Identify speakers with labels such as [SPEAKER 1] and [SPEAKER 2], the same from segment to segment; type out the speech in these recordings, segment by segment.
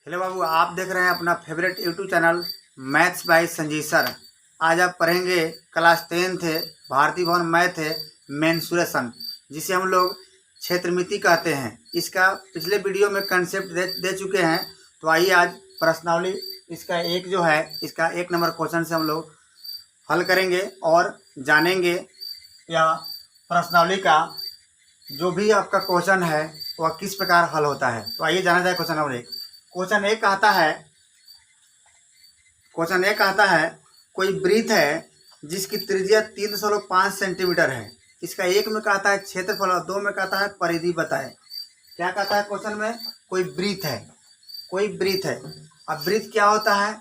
[SPEAKER 1] Hello बाबू, आप देख रहे हैं अपना favourite YouTube channel maths by Sanjeev sir. आज आप पढ़ेंगे क्लास 10 थे भारतीय भवन मैथ है मेंसुरेशन, जिसे हम लोग क्षेत्रमिति कहते हैं। इसका पिछले वीडियो में कंसेप्ट दे चुके हैं। तो आइए आज प्रश्नावली इसका इसका 1 नंबर क्वेश्चन से हम लोग हल करेंगे और जानेंगे या प्रश्नावली का जो भी आपका क्वेश्चन है वह किस प्रकार हल होता है। तो आइए जाना जाए क्वेश्चन नंबर 1। क्वेश्चन एक कहता है कोई वृत्त है जिसकी त्रिज्या 3.5 सेंटीमीटर है। इसका 1 में कहता है क्षेत्रफल और 2 में कहता है परिधि बताए। क्या कहता है क्वेश्चन में? कोई वृत्त है। अब वृत्त क्या होता है,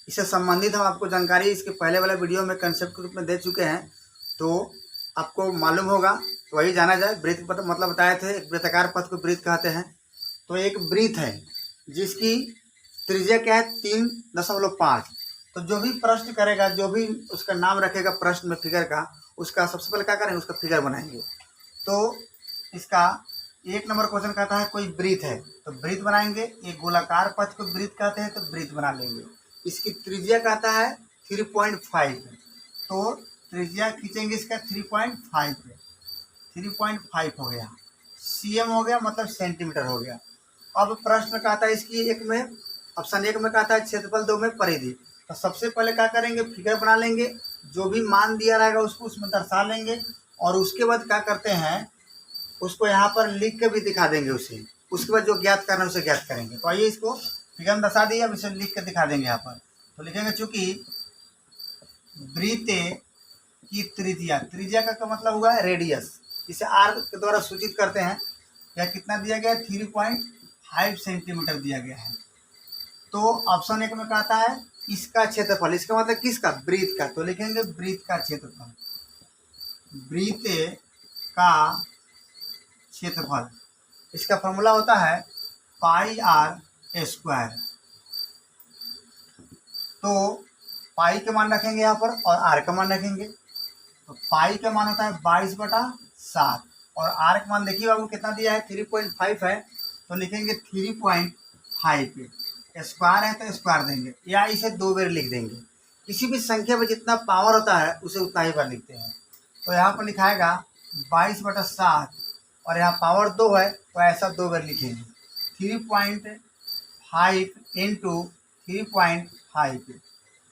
[SPEAKER 1] इससे संबंधित हम आपको जानकारी इसके पहले वाले वीडियो में कंसेप्ट के रूप में दे चुके हैं, तो आपको मालूम होगा। तो वही जाना जाए। वृत्त मतलब बताए थे, एक वृत्ताकार पथ को वृत्त कहते हैं। तो एक वृत्त है जिसकी त्रिज्या क्या है 3.5। तो जो भी प्रश्न करेगा, जो भी उसका नाम रखेगा प्रश्न में फिगर का, उसका सबसे पहले क्या करेंगे, उसका फिगर बनाएंगे। तो इसका 1 नंबर क्वेश्चन कहता है कोई वृत्त है, तो वृत्त बनाएंगे। एक गोलाकार पथ को वृत्त कहते हैं, तो वृत्त बना लेंगे। इसकी त्रिज्या कहता है 3.5, तो त्रिज्या खींचेंगे इसका 3.5 हो गया। cm हो गया, मतलब सेंटीमीटर हो गया। अब प्रश्न कहता है इसकी ऑप्शन 1 में कहता है क्षेत्रफल, 2 में परिधि। तो सबसे पहले क्या करेंगे, फिगर बना लेंगे। जो भी मान दिया रहेगा उसको उसमें दर्शा लेंगे, और उसके बाद क्या करते हैं, उसको यहाँ पर लिख के भी दिखा देंगे उसे। उसके बाद जो ज्ञात करना है उसे ज्ञात करेंगे। तो आइए इसको फिगर में दर्शा दिए, अब इसे लिख के दिखा देंगे यहाँ पर। तो लिखेंगे चूंकि वृत्त की त्रिज्या का मतलब हुआ है रेडियस, इसे आर के द्वारा सूचित करते हैं। या कितना दिया गया है, 3.5 सेंटीमीटर दिया गया है। तो ऑप्शन 1 में कहता है इसका क्षेत्रफल, इसका मतलब किसका, वृत्त का। तो लिखेंगे वृत्त का क्षेत्रफल, वृत्त का क्षेत्रफल। इसका फॉर्मूला होता है πr²। तो पाई के मान रखेंगे यहाँ पर और आर का मान रखेंगे। तो पाई का मान होता है 22/7, और आर का मान देखिए बाबू कितना दिया है, 3.5 है। तो लिखेंगे 3.5। स्क्वायर है तो स्क्वायर देंगे, या इसे 2 बार लिख देंगे। किसी भी संख्या में जितना पावर होता है उसे उतना ही बार लिखते हैं। तो यहाँ पर लिखाएगा 22/7, और यहाँ पावर 2 है तो ऐसा 2 बार लिखेंगे। 3.5 इंटू 3.5।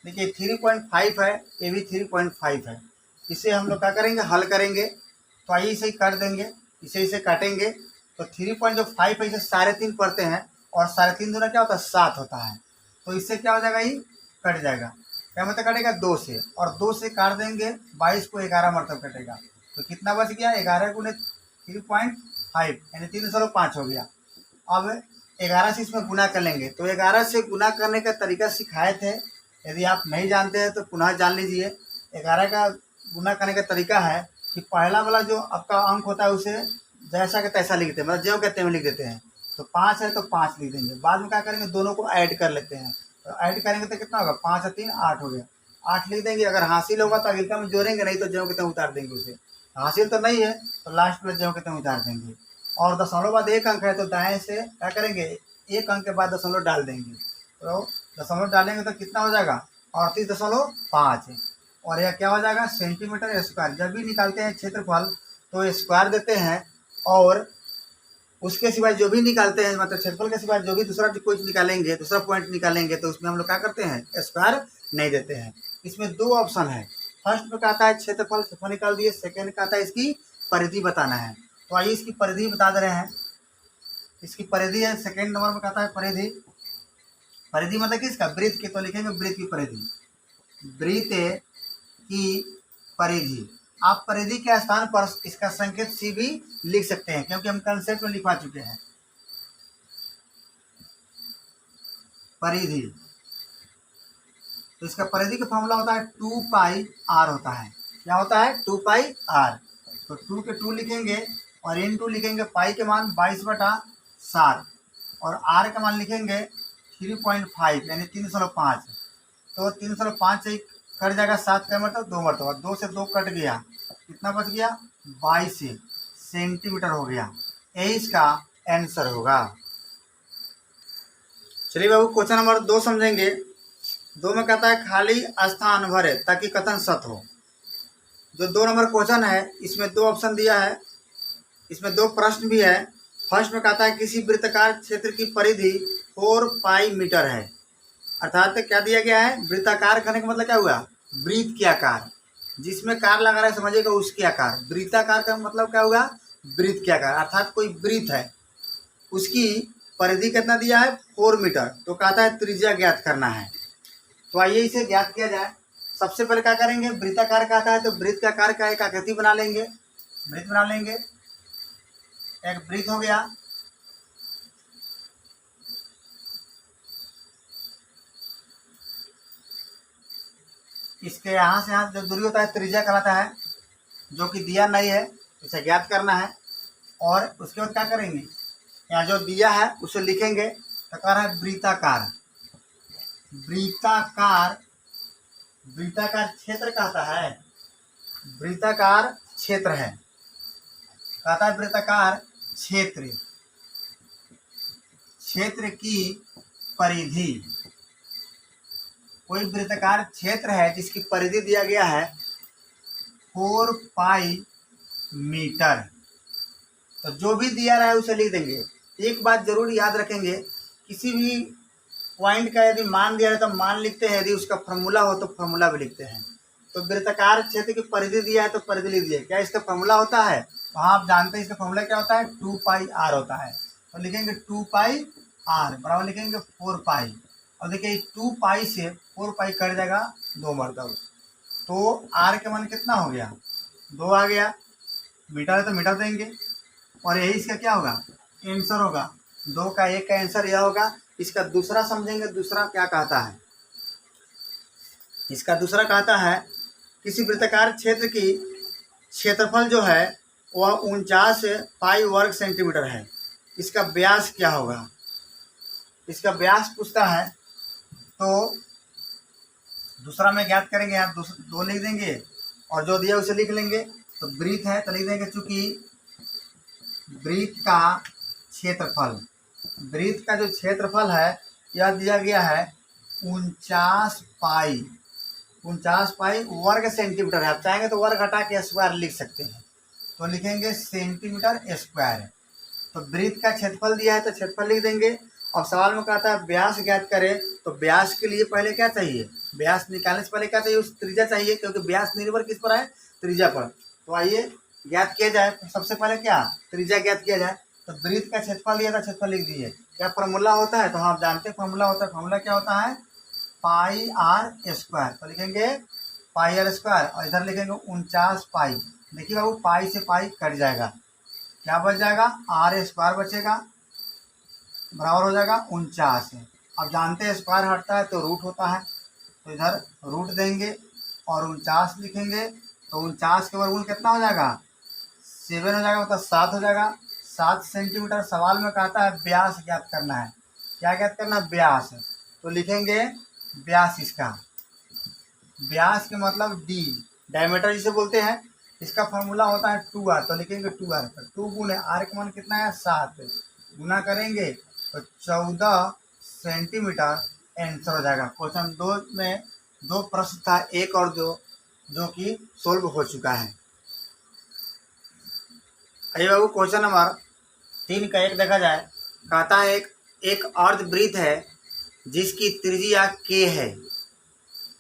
[SPEAKER 1] देखिए 3.5 है, ये भी 3.5 है। इसे हम लोग क्या करेंगे, हल करेंगे। तो आइए इसे कर देंगे, इसे काटेंगे। तो 3.5 है, इसे 3.5 पढ़ते हैं, और 3.5 दूना क्या होता है, 7 होता है। तो इससे क्या हो जाएगा, ये कट जाएगा। क्या मतलब कटेगा, 2 से, और 2 से काट देंगे। 22 को 11 मरतब कटेगा। तो कितना बच गया, 11 गुने 3.5 यानी 3.5 हो गया। अब 11 से इसमें गुना कर लेंगे। तो 11 से गुना करने का तरीका सिखाए थे, यदि आप नहीं जानते हैं तो पुनः जान लीजिए। 11 का गुना करने का तरीका है कि पहला वाला जो आपका अंक होता है उसे जैसा के तैसा लिख देते हैं, मतलब ज्यों कहते हैं लिख देते हैं। तो 5 है तो 5 लिख देंगे। बाद में क्या करेंगे, दोनों को ऐड कर लेते हैं। तो ऐड करेंगे तो कितना होगा, 5 और 3 8 हो गया। 8 लिख देंगे। अगर हासिल होगा तो अगिलका में जोड़ेंगे, नहीं तो ज्यों कहते उतार देंगे उसे। हासिल तो नहीं है तो लास्ट में ज्यों कहते उतार देंगे। और दशमलव बाद 1 अंक है तो दाएं से क्या करेंगे, 1 अंक के बाद दशमलव डाल देंगे। तो दशमलव डालेंगे तो कितना हो जाएगा, 38.5। और यह क्या हो जाएगा, सेंटीमीटर स्क्वायर। जब भी निकालते हैं क्षेत्रफल तो स्क्वायर देते हैं, और उसके सिवाय जो भी निकालते हैं, मतलब क्षेत्रफल के सिवाय जो भी दूसरा कोई निकालेंगे, दूसरा पॉइंट निकालेंगे, तो उसमें हम लोग क्या करते हैं, स्क्वायर नहीं देते हैं। इसमें 2 ऑप्शन है। फर्स्ट में कहता है क्षेत्रफल निकाल दिए, सेकेंड कहता है इसकी परिधि बताना है। तो आइए इसकी परिधि बता दे रहे हैं। इसकी परिधि है, सेकेंड नंबर में कहता है परिधि। परिधि मतलब किसका, वृत्त की। तो लिखेंगे वृत्त की परिधि, वृत्त की परिधि। आप परिधि के स्थान पर इसका संकेत सी भी लिख सकते हैं, क्योंकि हम कंसेप्ट में लिखवा चुके हैं। परिधि, तो इसका परिधि का फॉर्मूला होता है 2πr होता है। क्या होता है, 2πr। तो 2 के 2 लिखेंगे, और इन 2 लिखेंगे। पाई के मान 22/7, और आर का मान लिखेंगे 3.5 यानी 3.5। तो 3.5 से कट जाएगा 7 का मतलब 2 मरतबा, 2 से 2 कट गया, कितना बच गया, 22 सेंटीमीटर हो गया। यही इसका आंसर होगा। चलिए बाबू क्वेश्चन नंबर 2 समझेंगे। 2 में कहता है खाली स्थान भरे ताकि कथन सत्य हो। जो 2 नंबर क्वेश्चन है इसमें 2 ऑप्शन दिया है, इसमें 2 प्रश्न भी है। फर्स्ट में कहता है किसी वृत्ताकार क्षेत्र की परिधि 4 पाई मीटर है। अर्थात क्या दिया गया है, वृत्ताकार करने का मतलब क्या हुआ, वृत्त के आकार, जिसमें कार लगा रहा है समझिएगा उसके आकार। वृत्ताकार का मतलब क्या हुआ, वृत्त के आकार, अर्थात कोई वृत्त है उसकी परिधि कितना दिया है 4 मीटर। तो कहता है त्रिज्या ज्ञात करना है। तो आइए इसे ज्ञात किया जाए। सबसे पहले क्या करेंगे, वृत्ताकार कहता है तो वृत्त का आकार का एक आकृति बना लेंगे, वृत्त बना लेंगे। एक वृत्त हो गया, इसके यहाँ से यहाँ जो दूरी होता है त्रिज्या कहलाता है, जो कि दिया नहीं है, इसे ज्ञात करना है। और उसके बाद क्या करेंगे, यहाँ जो दिया है उसे लिखेंगे। तो कह रहा है वृत्ताकार, वृत्ताकार, वृत्ताकार क्षेत्र कहता है, वृत्ताकार क्षेत्र है, कहता है वृत्ताकार क्षेत्र, क्षेत्र की परिधि। कोई वृत्ताकार क्षेत्र है जिसकी परिधि दिया गया है 4 पाई मीटर। तो जो भी दिया रहा है उसे लिख देंगे। एक बात जरूर याद रखेंगे, किसी भी पॉइंट का यदि मान दिया है तो मान लिखते हैं, यदि उसका फॉर्मूला हो तो फॉर्मूला भी लिखते हैं। तो वृत्ताकार क्षेत्र की परिधि दिया है तो परिधि लिख दिए। क्या इसका फॉर्मूला होता है, वहाँ आप जानते हैं इसका फॉर्मूला क्या होता है, 2 पाई आर होता है। तो लिखेंगे 2 पाई आर बराबर लिखेंगे 4 पाई। और देखिए 2 पाई से 4 पाई कट जाएगा 2 मरतब, तो आर का मान कितना हो गया, 2 आ गया। मीटर है तो मीटर देंगे, और यही इसका क्या होगा, आंसर होगा। 2 का 1 का आंसर यह होगा। इसका दूसरा समझेंगे, दूसरा क्या कहता है। इसका दूसरा कहता है किसी वृत्ताकार क्षेत्र की क्षेत्रफल जो है वह 49 पाई वर्ग सेंटीमीटर है, इसका व्यास क्या होगा। इसका व्यास पूछता है, तो दूसरा में ज्ञात करेंगे, यहाँ 2 लिख देंगे और जो दिया उसे लिख लेंगे। तो वृत्त है तो लिख देंगे, चूंकि वृत्त का क्षेत्रफल, वृत्त का जो क्षेत्रफल है यह दिया गया है 49 पाई, 49 पाई वर्ग सेंटीमीटर है। आप चाहेंगे तो वर्ग हटा के स्क्वायर लिख सकते हैं, तो लिखेंगे सेंटीमीटर स्क्वायर। तो वृत्त का क्षेत्रफल दिया है तो क्षेत्रफल लिख देंगे। अब सवाल में कहता है व्यास ज्ञात करें, तो व्यास के लिए पहले क्या चाहिए, व्यास निकालने से पहले क्या चाहिए, उस त्रिज्या चाहिए, क्योंकि व्यास निर्भर किस पर है, त्रिज्या पर। तो आइए ज्ञात किया जाए। सबसे पहले क्या, त्रिज्या ज्ञात किया जाए। तो वृत्त का क्षेत्रफल दिया था, क्षेत्रफल लिख दिए। क्या फॉर्मूला होता है, तो हाँ आप जानते हैं फॉर्मूला होता है। फॉर्मूला क्या होता है, पाई आर स्क्वायर। तो लिखेंगे पाई आर स्क्वायर, और इधर लिखेंगे 49 पाई। देखिए बाबू पाई से पाई कट जाएगा, क्या बच जाएगा, आर स्क्वायर बचेगा, बराबर हो जाएगा 49। अब जानते हैं स्क्वायर हटता है तो रूट होता है, तो इधर रूट देंगे और 49 लिखेंगे। तो 49 के वर्गमूल कितना हो जाएगा, 7 हो जाएगा, मतलब 7 हो जाएगा, 7 सेंटीमीटर। सवाल में कहता है व्यास ज्ञात करना है। क्या ज्ञात करना है, व्यास। तो लिखेंगे व्यास, इसका व्यास के मतलब डी, डायमीटर जिसे बोलते हैं। इसका फॉर्मूला होता है 2r, तो लिखेंगे 2r। 2 गुने आर का मान कितना है 7, गुना करेंगे तो 14 सेंटीमीटर आंसर हो जाएगा। क्वेश्चन 2 में 2 प्रश्न था, 1 और 2, जो कि सोल्व हो चुका है। आइए बाबू क्वेश्चन नंबर 3 का 1 देखा जाए। कहता है एक अर्धवृत्त है जिसकी त्रिज्या k है।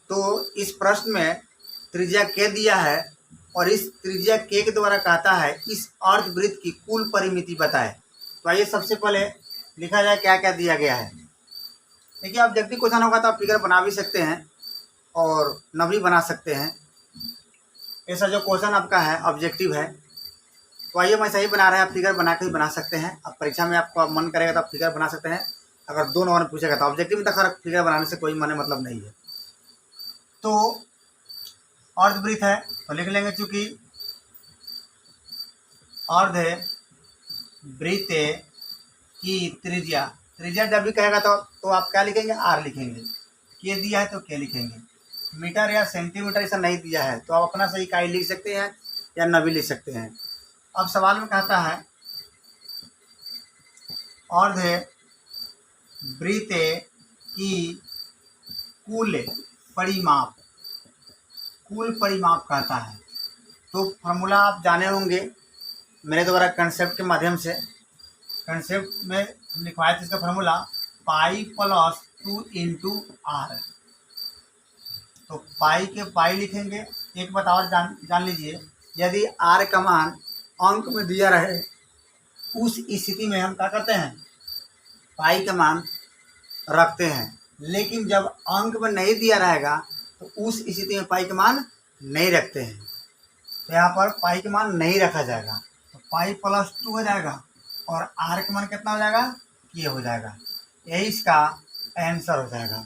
[SPEAKER 1] तो इस प्रश्न में त्रिज्या k दिया है और इस त्रिज्या k के द्वारा कहता है इस अर्धवृत्त की कुल परिमिति बताए। तो आइए सबसे पहले लिखा जाए क्या क्या दिया गया है। देखिए ऑब्जेक्टिव क्वेश्चन होगा तो आप फिगर बना भी सकते हैं और न भी बना सकते हैं। ऐसा जो क्वेश्चन आपका है ऑब्जेक्टिव है, तो आइए मैं सही बना रहा है, आप फिगर बना के ही बना सकते हैं। अब परीक्षा में आपको मन करेगा तो आप फिगर बना सकते हैं। अगर 2 नंबर पूछेगा तो ऑब्जेक्टिव में तो खैर फिगर बनाने से कोई मन मतलब नहीं है। तो अर्धवृत्त है तो लिख लेंगे, चूंकि अर्धवृत्त की त्रिज्या, त्रिज्या जब भी कहेगा तो आप क्या लिखेंगे, आर लिखेंगे। के दिया है तो के लिखेंगे। मीटर या सेंटीमीटर ऐसा नहीं दिया है तो आप अपना सही इकाई लिख सकते हैं या न भी लिख सकते हैं। अब सवाल में कहता है वृत्त की कुल परिमाप, कुल परिमाप कहता है। तो फार्मूला आप जाने होंगे मेरे द्वारा कंसेप्ट के माध्यम से। कंसेप्ट में हम लिखवाए थे इसका formula pi plus 2 into r. तो पाई के पाई लिखेंगे। एक बात और जान लीजिए, यदि आर का मान अंक में दिया रहे उस स्थिति में हम क्या करते हैं, पाई का मान रखते हैं। लेकिन जब अंक में नहीं दिया रहेगा तो उस स्थिति में पाई का मान नहीं रखते हैं। तो यहाँ पर पाई का मान नहीं रखा जाएगा। तो पाई प्लस 2 हो जाएगा और आर का मान कितना हो जाएगा, ये हो जाएगा। यही इसका आंसर हो जाएगा।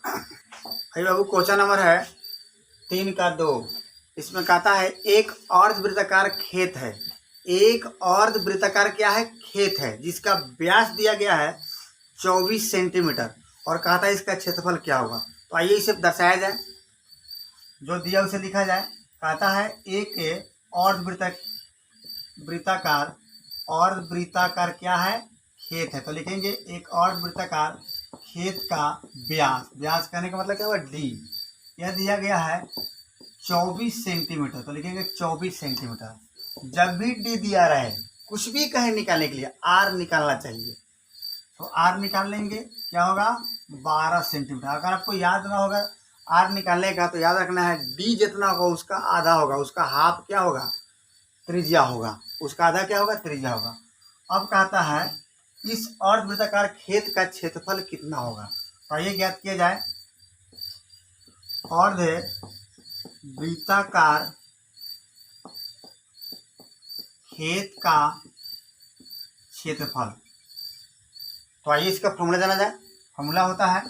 [SPEAKER 1] भाई बाबू क्वेश्चन नंबर है 3 का 2। इसमें कहता है एक अर्धवृत्ताकार खेत है, एक अर्धवृत्ताकार क्या है, खेत है, जिसका व्यास दिया गया है 24 सेंटीमीटर और कहता है इसका क्षेत्रफल क्या होगा। तो आइए इसे दर्शाया जाए, जो दिया उसे लिखा जाए। कहता है एक अर्धवृत्ताकार, अर्धवृत्ताकार क्या है, खेत है। तो लिखेंगे एक अर्धवृत्ताकार खेत का व्यास, व्यास कहने का मतलब क्या हुआ, डी। यह दिया गया है 24 सेंटीमीटर। तो लिखेंगे 24 सेंटीमीटर। जब भी डी दिया रहे, कुछ भी कहे निकालने के लिए आर निकालना चाहिए। तो आर निकाल लेंगे, क्या होगा, 12 सेंटीमीटर। अगर आपको याद ना होगा आर निकालने का तो याद रखना है डी जितना होगा उसका आधा होगा, उसका हाफ क्या होगा, त्रिज्या होगा, उसका आधा क्या होगा, त्रिज्या होगा। अब कहता है इस अर्धवृत्ताकार खेत का क्षेत्रफल कितना होगा। तो आइए ज्ञात किया जाए। अर्धवृत्ताकार खेत का क्षेत्रफल। तो आइए इसका फॉर्मूला जाना जाए। फॉर्मूला होता है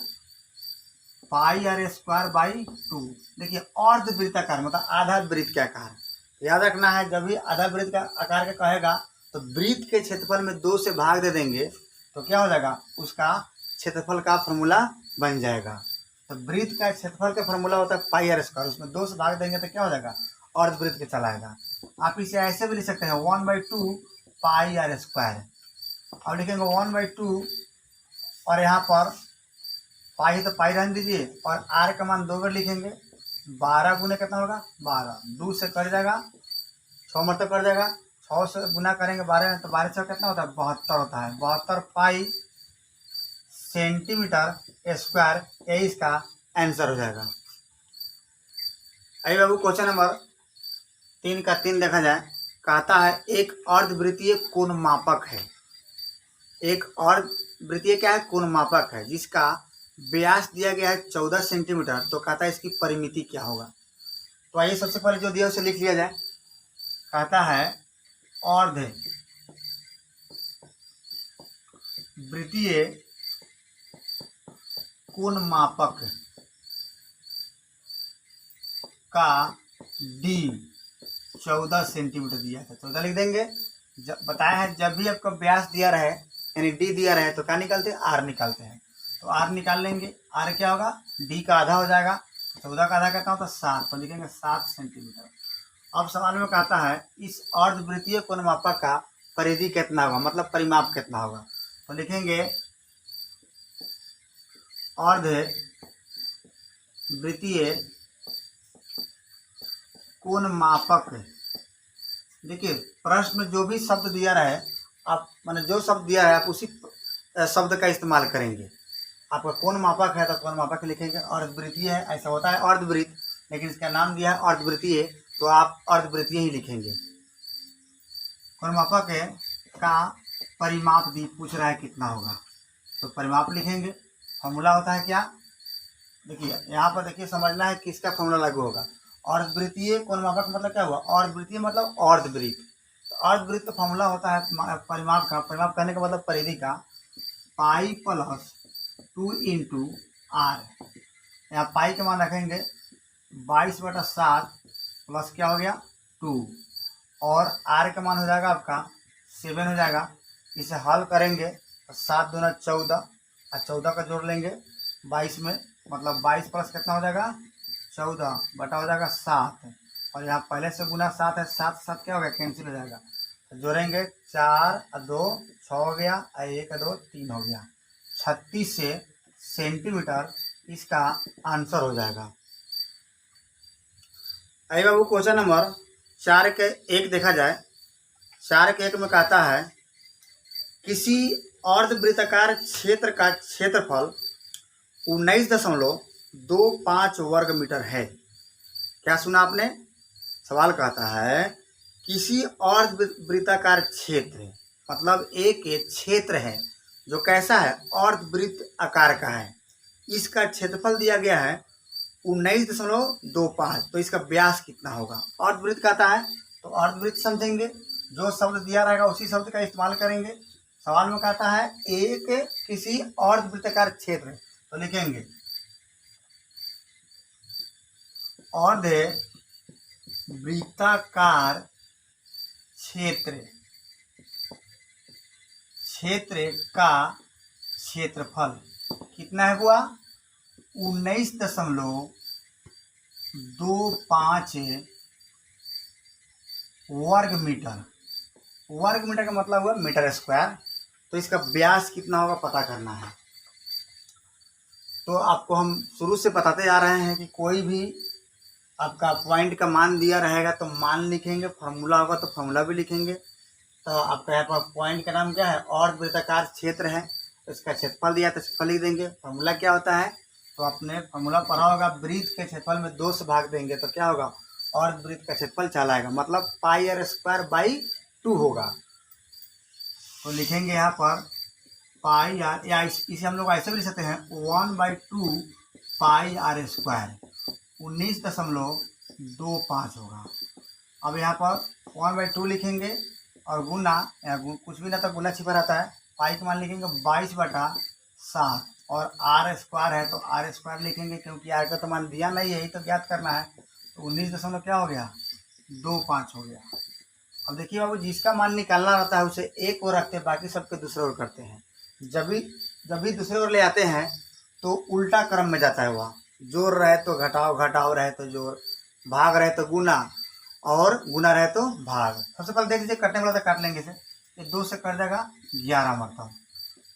[SPEAKER 1] पाई आर स्क्वायर बाई 2। देखिए अर्धवृत्ताकार मतलब आधा वृत्त का आकार। याद रखना है जब भी आधा वृत्त का आकार का कहेगा तो वृत्त के क्षेत्रफल में 2 से भाग दे देंगे तो क्या हो जाएगा, उसका क्षेत्रफल का फॉर्मूला बन जाएगा। तो वृत्त का क्षेत्रफल का फॉर्मूला होता है पाई आर स्क्वायर, उसमें 2 से भाग देंगे तो क्या हो जाएगा, अर्धवृत्त के चला आएगा। आप इसे ऐसे भी लिख सकते हैं 1/2 पाई आर स्क्वायर। अब लिखेंगे 1/2 और यहाँ पर पाई तो पाई रहने दीजिए और आर का मान 2 बार लिखेंगे। 12 गुना कितना होगा, 12, 2 से कट जाएगा, 6 मतलब कट जाएगा, 6 से गुना करेंगे 12 में तो 12 से कितना होता है, 72 होता है। 72 पाई सेंटीमीटर स्क्वायर, यही इसका आंसर हो जाएगा। अभी बाबू क्वेश्चन नंबर 3 का 3 देखा जाए। कहता है एक अर्धवृत्तीय कोण मापक है, एक अर्धवृत्तीय क्या है, कोण मापक है, जिसका व्यास दिया गया है 14 सेंटीमीटर। तो कहता है इसकी परिमिति क्या होगा। तो आइए सबसे पहले जो दिया उसे लिख लिया जाए। कहता है अर्धवृत्तीय कोण मापक का डी 14 सेंटीमीटर दिया था। 14 लिख देंगे। जब बताया है जब भी आपका व्यास दिया रहे यानी डी दिया रहे तो क्या निकालते हैं, आर निकालते हैं। तो आर निकाल लेंगे, आर क्या होगा, डी का आधा हो जाएगा। 14 का आधा कितना होता है, 7, तो लिखेंगे 7 सेंटीमीटर। अब सवाल में कहता है इस अर्धवृत्तीय कोण मापक का परिधि कितना होगा, मतलब परिमाप कितना होगा। तो लिखेंगे अर्धवृत्तीय कोण मापक। देखिए प्रश्न में जो भी शब्द दिया रहे आप माने जो शब्द दिया है आप उसी शब्द का इस्तेमाल करेंगे। आपका कोण मापक है तो कोण मापक लिखेंगे। अर्धवृत्तीय है, ऐसा होता है अर्धवृत्त, लेकिन इसका नाम दिया है अर्धवृत्तीय तो आप अर्धवृत्तीय ही लिखेंगे। कोण मापक है का परिमाप दी पूछ रहा है कितना होगा, तो परिमाप लिखेंगे। फॉर्मूला होता है क्या, देखिए यहाँ पर देखिए समझना है किसका फॉर्मूला लागू होगा। अर्धवृत्तीय कोण मापक मतलब क्या हुआ, अर्धवृत्तीय मतलब अर्धवृत्त। तो अर्धवृत्त फॉर्मूला होता है परिमाप का, परिमाप करने का मतलब परिधि का, पाई प्लस 2 इंटू आर। यहाँ पाई का मान रखेंगे 22/7 प्लस क्या हो गया 2 और आर का मान हो जाएगा आपका 7 हो जाएगा। इसे हल करेंगे तो 7 दूना 14 और 14 का जोड़ लेंगे 22 में, मतलब 22 प्लस कितना हो जाएगा 14 बटा हो जाएगा 7 और यहाँ पहले से गुना 7 है, 7 7 क्या हो गया कैंसिल हो जाएगा। जोड़ेंगे 4 और 2 6 हो गया और 1 और 2 3 हो गया। 36 से सेंटीमीटर इसका आंसर हो जाएगा। अरे बाबू क्वेश्चन नंबर 4 के 1 देखा जाए। 4 के 1 में कहता है किसी अर्धवृत्ताकार क्षेत्र का क्षेत्रफल 19.25 वर्ग मीटर है। क्या सुना आपने? सवाल कहता है किसी अर्धवृत्ताकार क्षेत्र, मतलब एक क्षेत्र है जो कैसा है, अर्धवृत्त आकार का है, इसका क्षेत्रफल दिया गया है 19.25। तो इसका व्यास कितना होगा? अर्धवृत्त कहता है तो अर्धवृत्त समझेंगे, जो शब्द दिया रहेगा उसी शब्द का इस्तेमाल करेंगे। सवाल में कहता है एक किसी अर्धवृत्ताकार क्षेत्र, तो लिखेंगे अर्धवृत्ताकार क्षेत्र का क्षेत्रफल कितना है हुआ? 19.25 वर्ग मीटर। वर्ग मीटर का मतलब हुआ मीटर स्क्वायर। तो इसका व्यास कितना होगा पता करना है। तो आपको हम शुरू से बताते आ रहे हैं कि कोई भी आपका पॉइंट का मान दिया रहेगा तो मान लिखेंगे, फार्मूला होगा तो फार्मूला भी लिखेंगे। तो आपका यहाँ पर पॉइंट का नाम क्या है? अर्धवृत्ताकार क्षेत्र है, तो इसका क्षेत्रफल दिया तो क्षेत्रफल लिख देंगे। फार्मूला क्या होता है? तो आपने फार्मूला पढ़ा होगा, वृत्त के क्षेत्रफल में 2 से भाग देंगे तो क्या होगा? अर्धवृत्त का क्षेत्रफल चला आएगा, मतलब πr² होगा। तो लिखेंगे यहाँ पर पाई आर, या इसे हम लोग ऐसे भी लिख सकते हैं 1/2 πr²। 19.25 होगा। अब यहाँ पर 1/2 लिखेंगे और गुना, कुछ भी ना तो गुना छिपा रहता है, पाई का मान लिखेंगे 22/7 और r² है तो r² लिखेंगे, क्योंकि r का तो मान दिया नहीं है, यही तो ज्ञात करना है। तो 19 क्या हो गया? 25 हो गया। अब देखिए बाबू, जिसका मान निकालना रहता है उसे एक ओर रखते हैं, बाकी सबके दूसरे ओर करते हैं। जब भी दूसरे ओर ले आते हैं तो उल्टा क्रम में जाता है। वह जोड़ रहे तो घटाओ, घटाओ रहे तो जोड़, भाग रहे तो गुना और गुना रहे तो भाग। सबसे पहले देख लीजिए, कटने वाला तो काट लेंगे इसे। ये 2 से कट जाएगा 11 मतलब।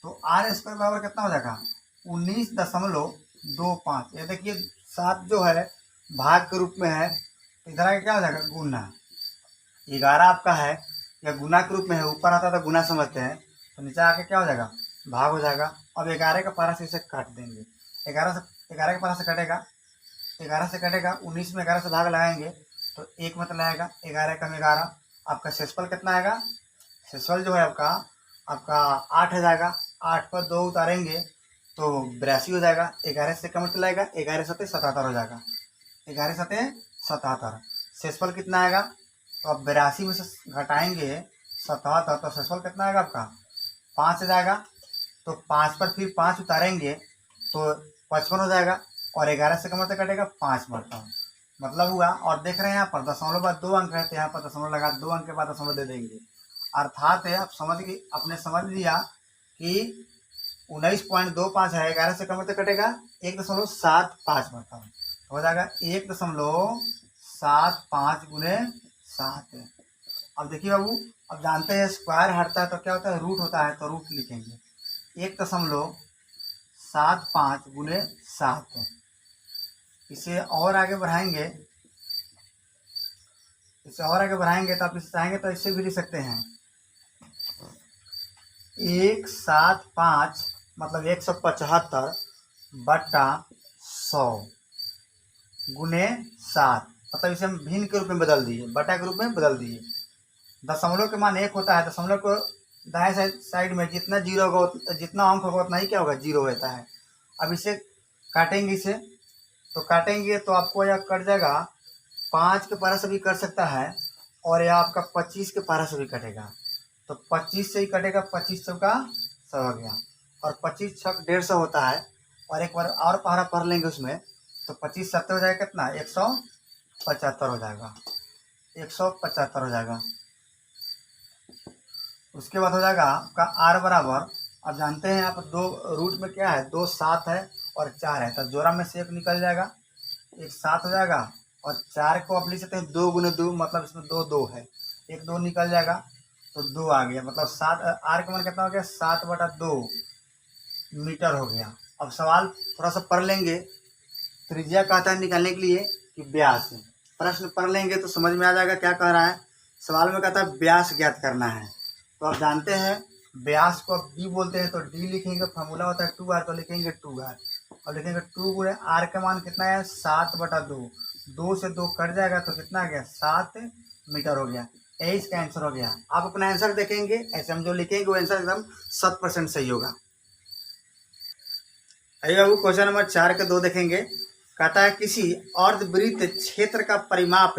[SPEAKER 1] तो r² बराबर कितना हो जाएगा? 19.25। ये देखिए 7 जो है भाग के रूप में है, तो इधर आके क्या हो जाएगा? गुना। 11 आपका है या गुना के रूप में है, ऊपर आता तो गुना समझते हैं, तो नीचे आके क्या हो जाएगा? भाग हो जाएगा। अब 11 का पारा से इसे काट देंगे। 11 के पारा से कटेगा, 11 से कटेगा, 19 में 11 से भाग लगाएंगे तो 1 मतलब लगाएगा, 11 कम 11। आपका शेषफल कितना आएगा? शेषफल जो है आपका 8 हो जाएगा। 8 पर 2 उतारेंगे तो 82 हो जाएगा। 11 से कम मतलब लाएगा, 11 7 77 हो जाएगा। 11 7 77। शेषफल कितना आएगा? तो अब 82 में से घटाएंगे 77, तो शेषफल कितना आएगा आपका? 5 हो जाएगा। तो 5 पर फिर 5 उतारेंगे तो 55 हो जाएगा, और 11 से कम मतलब कटेगा 5 मतलब हुआ। और देख रहे हैं यहाँ पर दशमलव बाद 2 अंक है, तो यहाँ पर दशमलव लगा 2 अंक के बाद दशमलव दे देंगे। अर्थात है आप आपने समझ लिया कि 19.25 है, 11 से कम मतलब कटेगा 1.75 मतलब हो जाएगा 1.75 गुने 7। अब देखिए बाबू, अब जानते हैं स्क्वायर हटता है तो क्या होता है? रूट होता है, तो रूट लिखेंगे 1.75 गुने 7। इसे और आगे बढ़ाएंगे, तो आप इसे चाहेंगे तो इससे भी लिख सकते हैं 175 मतलब 175/100 गुने 7, मतलब इसे हम भिन्न के रूप में बदल दिए, बटा के रूप में बदल दिए। दशमलव के मान 1 होता है, दशमलव को दाएं साइड में जितना जीरो होगा, जितना अंक होगा उतना ही क्या होगा? 0 रहता है। अब इसे काटेंगे, इसे तो काटेंगे तो आपको यह कट जाएगा 5 के पारा से भी कट सकता है, और यह आपका 25 के पारा से भी कटेगा। तो 25 से ही कटेगा, 25 चौका 100 हो गया, और 25 छक 150 होता है। और एक बार और पारा पढ़ लेंगे उसमें, तो 25 7 हो जाएगा कितना? 175 हो जाएगा, 175 हो जाएगा। उसके बाद हो जाएगा आपका r बराबर, अब जानते हैं यहाँ पर 2 रूट में क्या है? 2 7 है और 4 है, तो जोड़ा में से 1 निकल जाएगा, 1 7 हो जाएगा। और 4 को आप लिख सकते हैं 2 गुने 2, मतलब इसमें 2 2 है, 1 2 निकल जाएगा। तो 2 आ गया, मतलब 7, आर का मान कितना हो गया 7/2 मीटर हो गया। अब सवाल थोड़ा सा पढ़ लेंगे, त्रिज्या कहता है निकालने के लिए कि व्यास। प्रश्न पढ़ लेंगे तो समझ में आ जाएगा क्या कह रहा है। सवाल में कहता है व्यास ज्ञात करना है, तो आप जानते हैं व्यास को अब डी बोलते हैं, तो डी लिखेंगे, फॉर्मूला होता है 2r, तो लिखेंगे 2r और लिखेंगे 2 गुणे आर का मान कितना है 7/2, 2 से 2 कट जाएगा तो कितना आ गया 7 मीटर हो गया। यही इसका आंसर हो गया। आप अपना आंसर देखेंगे, ऐसे हम जो लिखेंगे वो आंसर एकदम 100% सही होगा। आइए बाबू क्वेश्चन नंबर 4 के 2 देखेंगे। कहता है किसी अर्धवृत्त क्षेत्र का परिमाप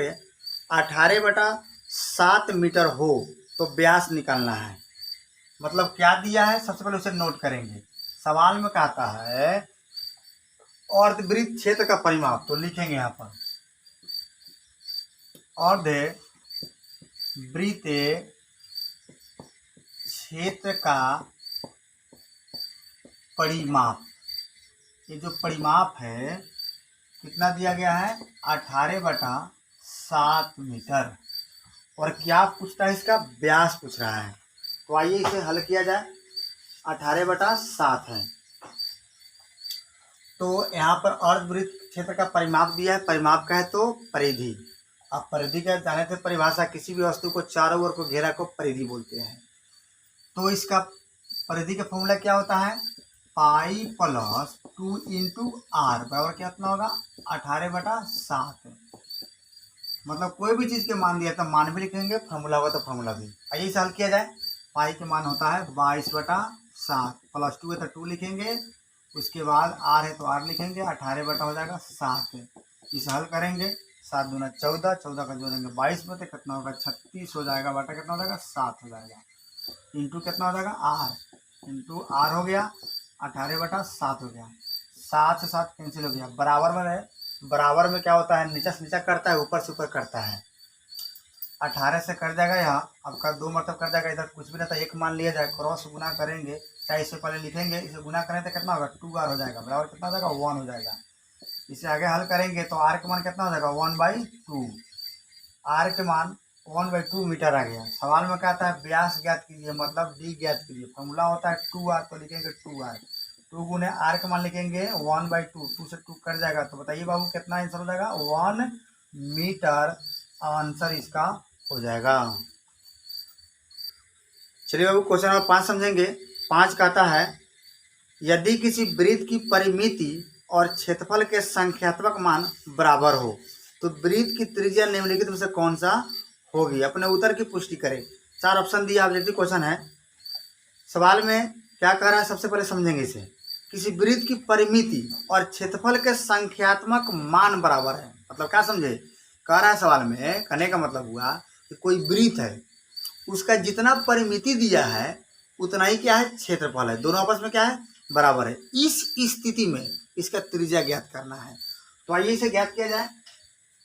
[SPEAKER 1] 18/7 मीटर हो तो व्यास निकालना है। मतलब क्या दिया है, सबसे पहले उसे नोट करेंगे। सवाल में कहता है अर्धवृत्त क्षेत्र का परिमाप, तो लिखेंगे यहाँ पर अर्धवृत्त क्षेत्र का परिमाप। ये जो परिमाप है कितना दिया गया है 18/7 मीटर, और क्या पूछता है इसका व्यास पूछ रहा है। तो आइए इसे हल किया जाए। 18/7 है, तो यहाँ पर अर्धवृत्त क्षेत्र का परिमाप दिया है, परिमाप का है तो परिधि। अब परिधि का जाने थे परिभाषा, किसी भी वस्तु को चारों ओर को घेरा को परिधि बोलते हैं। तो इसका परिधि का फॉर्मूला क्या होता है पाई प्लस 2 इंटू आर बराबर कितना होगा 18/7। मतलब कोई भी चीज़ के मान दिया तो मान भी लिखेंगे, फॉर्मूला होगा तो फॉर्मूला भी। आइए इसे हल किया जाए। पाई के मान होता है 22/7, प्लस 2 है तो 2 लिखेंगे, उसके बाद आर है तो आर लिखेंगे, 18 हो जाएगा 7। इसे हल करेंगे, 7 दूना 14, 14 का जोड़ेंगे 22 में तो कितना होगा 36 हो जाएगा, बटा कितना हो जाएगा 7 हो जाएगा, इंटू कितना हो जाएगा आर, इंटू आर हो गया 18/7 हो गया। 7 से 7 कैंसिल हो गया, बराबर में रहे। बराबर में क्या होता है नीचा से नीचा करता है, ऊपर से ऊपर करता है। 18 से कर जाएगा यहाँ, आपका 2 मतलब कर जाएगा, इधर कुछ भी नहीं था, एक मान लिया जाए, क्रॉस गुना करेंगे, चाहे इससे पहले लिखेंगे, इसे गुना करें तो कितना होगा 2r हो जाएगा, बराबर कितना हो जाएगा 1 हो जाएगा। इसे आगे हल करेंगे तो r के मान कितना हो जाएगा 1/2, r के मान 1/2 मीटर आ गया। सवाल में कहता है व्यास ज्ञात कीजिए, मतलब d ज्ञात कीजिए। फॉर्मूला होता है 2r, तो लिखेंगे 2r, 2 गुने r के मान लिखेंगे 1/2, 2 से 2 कट जाएगा, तो बताइए बाबू कितना आंसर हो जाएगा 1 मीटर आंसर इसका हो जाएगा। चलिए बाबू क्वेश्चन नंबर 5 समझेंगे। 5 कहता है यदि किसी वृत्त की परिमिति और क्षेत्रफल के संख्यात्मक मान बराबर हो तो वृत्त की त्रिज्या निम्नलिखित में से कौन सा होगी। अपने उत्तर की पुष्टि करें। 4 ऑप्शन दिया, ऑब्जेक्टिव क्वेश्चन है। सवाल में क्या कह रहा है सबसे पहले समझेंगे इसे। किसी वृत्त की परिमिति और क्षेत्रफल के संख्यात्मक मान बराबर है, मतलब क्या समझे। कह रहा है सवाल में, कहने का मतलब हुआ कि कोई वृत्त है, उसका जितना परिमिति दिया है उतना ही क्या है क्षेत्रफल है, दोनों आपस में क्या है बराबर है। इस स्थिति में इसका त्रिज्या ज्ञात करना है। तो आइए इसे ज्ञात किया जाए।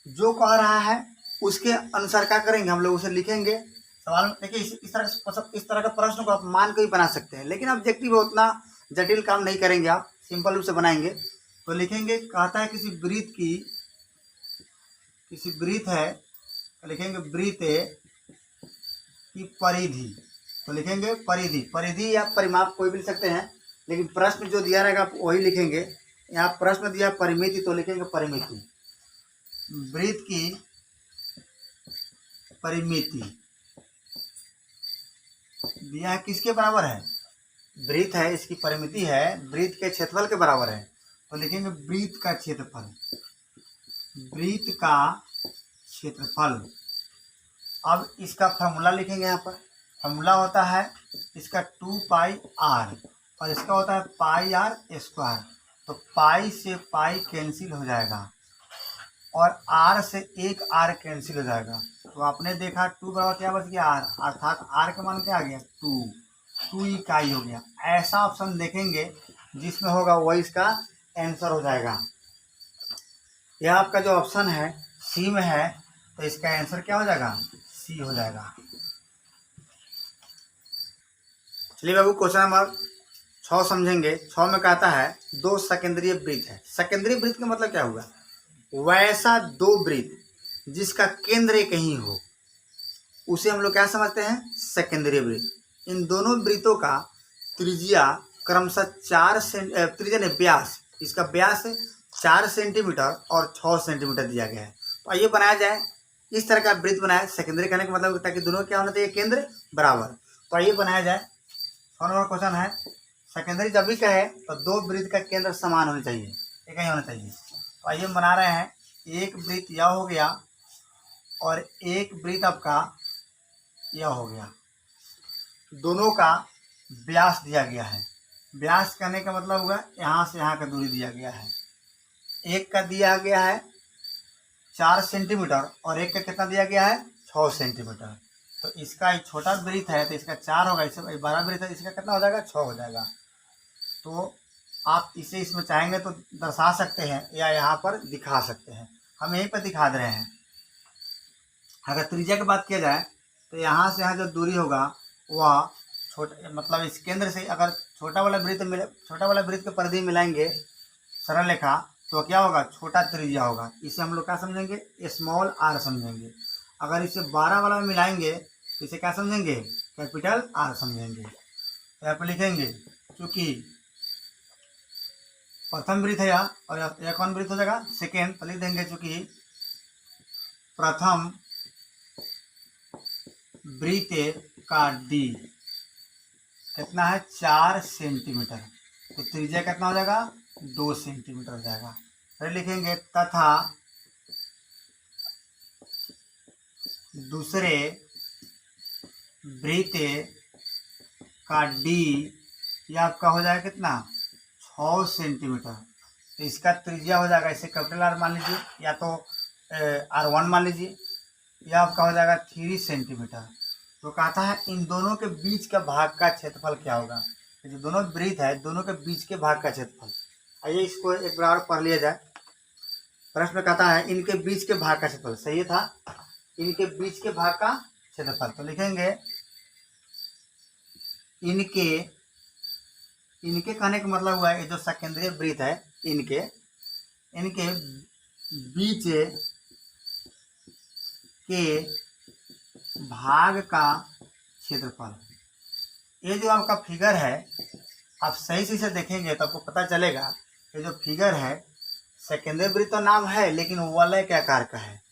[SPEAKER 1] जो कह रहा है उसके अनुसार क्या करेंगे हम लोग, उसे लिखेंगे। सवाल में देखिए इस तरह का प्रश्न को आप मान के भी बना सकते हैं, लेकिन ऑब्जेक्टिव उतना जटिल काम नहीं करेंगे, आप सिंपल रूप से बनाएंगे। तो लिखेंगे, कहता है किसी वृत्त है, तो लिखेंगे वृत्त की परिधि, तो लिखेंगे परिधि। परिधि या परिमाप कोई भी लिख सकते हैं, लेकिन प्रश्न जो दिया रहेगा आप वही लिखेंगे। यहाँ प्रश्न दिया परिमिति, तो लिखेंगे परिमिति। वृत्त की परिमिति दिया है किसके बराबर है, वृत्त है, इसकी परिमिति है वृत्त के क्षेत्रफल के बराबर है, तो लिखेंगे वृत्त का क्षेत्रफल, वृत्त का क्षेत्रफल। अब इसका फॉर्मूला लिखेंगे। यहाँ पर फॉर्मूला होता है इसका 2πr और इसका होता है πr²। तो पाई से पाई कैंसिल हो जाएगा और r से एक r कैंसिल हो जाएगा। तो आपने देखा 2 बराबर क्या बच गया r, अर्थात r का मान क्या आ गया 2 इकाई हो गया। ऐसा ऑप्शन देखेंगे जिसमें होगा वही इसका आंसर हो जाएगा। यह आपका जो ऑप्शन है सी में है, तो इसका आंसर क्या हो जाएगा सी हो जाएगा। चलिए बाबू क्वेश्चन नंबर 6 समझेंगे। 6 में कहता है 2 सकेंद्रीय वृत्त है। सकेंद्रीय वृत्त का मतलब क्या हुआ, वैसा 2 वृत्त जिसका केंद्र एक ही हो। उसे हम लोग क्या समझते हैं, सेकेंडरी वृत्त। इन दोनों वृत्तों का त्रिज्या क्रमशः त्रिज्या ने व्यास, इसका व्यास 4 सेंटीमीटर और 6 सेंटीमीटर दिया गया है। तो आइए बनाया जाए, इस तरह का वृत्त बनाए। सेकेंडरी कहने का मतलब ताकि दोनों क्या होना चाहिए, केंद्र बराबर। तो आइए बनाया जाए। 6 नंबर क्वेश्चन है, सेकेंडरी जब भी कहे तो दो वृत्त का केंद्र समान होना चाहिए, एक ही होना चाहिए। तो आइए हम बना रहे हैं, एक वृत्त यह हो गया और एक वृत्त आपका यह हो गया। दोनों का व्यास दिया गया है। व्यास करने का मतलब होगा यहाँ से यहाँ का दूरी दिया गया है। एक का दिया गया है 4 सेंटीमीटर और एक का कितना दिया गया है, 6 सेंटीमीटर। तो इसका एक छोटा वृत्त है तो इसका 4 होगा, इसका बड़ा वृत्त है, इसका कितना हो जाएगा, 6 हो जाएगा। तो आप इसे इसमें चाहेंगे तो दर्शा सकते हैं या यहाँ पर दिखा सकते हैं। हम यहीं पर दिखा दे रहे हैं। अगर त्रिज्या की बात किया जाए तो यहाँ से यहाँ जो दूरी होगा वह छोटे, मतलब इस केंद्र से अगर छोटा वाला वृत्त के परिधि मिलाएंगे सरल रेखा तो क्या होगा, छोटा त्रिज्या होगा। इसे हम लोग क्या समझेंगे, स्मॉल आर समझेंगे। अगर इसे 12 वाला में मिलाएंगे तो इसे क्या समझेंगे, कैपिटल आर समझेंगे। तो यहाँ पर लिखेंगे क्योंकि प्रथम वृत्त है यहाँ और यह कौन वृत्त हो जाएगा, सेकेंड। तो लिख देंगे चूंकि प्रथम वृत्त का डी कितना है, 4 सेंटीमीटर। तो त्रिज्या कितना हो जाएगा, 2 सेंटीमीटर हो जाएगा। फिर लिखेंगे तथा दूसरे वृत्त का डी यह आपका हो जाएगा कितना, 6 सेंटीमीटर। तो इसका त्रिज्या हो जाएगा, इसे कैपिटल आर मान लीजिए या तो R1 मान लीजिए। यह आपका हो जाएगा 3 सेंटीमीटर। तो कहता है इन दोनों के बीच का भाग का क्षेत्रफल क्या होगा। जो दोनों वृत्त है दोनों के बीच के भाग का क्षेत्रफल। आइए इसको एक बार पढ़ लिया जाए। प्रश्न में कहता है इनके बीच के भाग का क्षेत्रफल, सही था, इनके बीच के भाग का क्षेत्रफल। तो लिखेंगे इनके कहने का मतलब हुआ है ये जो सेकेंडरी वृत्त है इनके बीच के भाग का क्षेत्रफल। ये जो आपका फिगर है आप सही से इसे देखेंगे तो आपको पता चलेगा ये जो फिगर है सेकेंडरी वृत्त तो नाम है लेकिन वलय के आकार का है।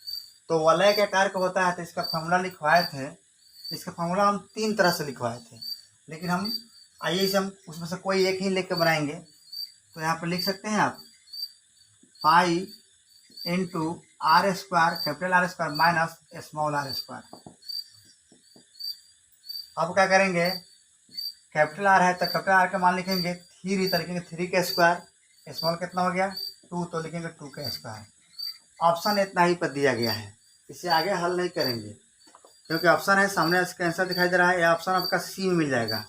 [SPEAKER 1] तो वलय के आकार का होता है तो इसका फॉर्मूला लिखवाए थे। इसका फॉर्मूला हम 3 तरह से लिखवाए थे, लेकिन हम आइए इसे हम उसमें से कोई एक ही लेके बनाएंगे। तो यहाँ पर लिख सकते हैं आप pi into r square, capital r square minus small r square. अब क्या करेंगे, कैपिटल आर है तो कैपिटल आर का मान लिखेंगे 3, तो लिखेंगे 3 का स्क्वायर। स्मॉल कितना हो गया 2, तो लिखेंगे 2 का स्क्वायर। ऑप्शन इतना ही पर दिया गया है, इसे आगे हल नहीं करेंगे क्योंकि ऑप्शन है सामने इसका आंसर दिखाई दे रहा है। यह ऑप्शन आपका सी में मिल जाएगा।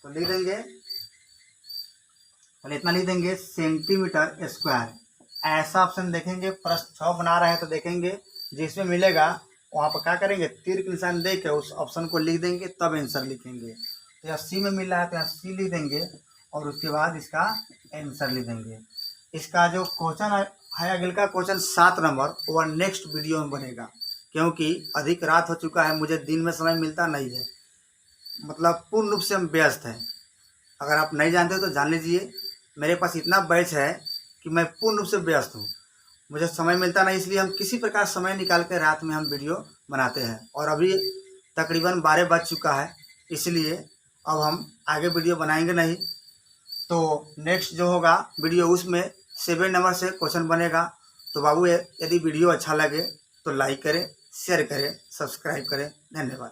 [SPEAKER 1] तो लिख देंगे, पहले इतना लिख देंगे सेंटीमीटर स्क्वायर। ऐसा ऑप्शन देखेंगे प्रश्न 6 बना रहे हैं तो देखेंगे जिसमें मिलेगा वहाँ पर क्या करेंगे, तीर के निशान दे के उस ऑप्शन को लिख देंगे तब आंसर लिखेंगे। तो यहाँ सी में मिल रहा है तो यहाँ सी लिख देंगे और उसके बाद इसका आंसर लिख देंगे। इसका जो क्वेश्चन है अगले का क्वेश्चन 7 नंबर वह नेक्स्ट वीडियो में बनेगा क्योंकि अधिक रात हो चुका है, मुझे दिन में समय मिलता नहीं है, मतलब पूर्ण रूप से हम व्यस्त हैं। अगर आप नहीं जानते हो तो जान लीजिए, मेरे पास इतना बैच है कि मैं पूर्ण रूप से व्यस्त हूँ, मुझे समय मिलता नहीं, इसलिए हम किसी प्रकार समय निकाल कर रात में हम वीडियो बनाते हैं। और अभी तकरीबन 12 बज चुका है, इसलिए अब हम आगे वीडियो बनाएंगे नहीं। तो नेक्स्ट जो होगा वीडियो उसमें 7 नंबर से क्वेश्चन बनेगा। तो बाबू यदि वीडियो अच्छा लगे तो लाइक करें, शेयर करें, सब्सक्राइब करें। धन्यवाद।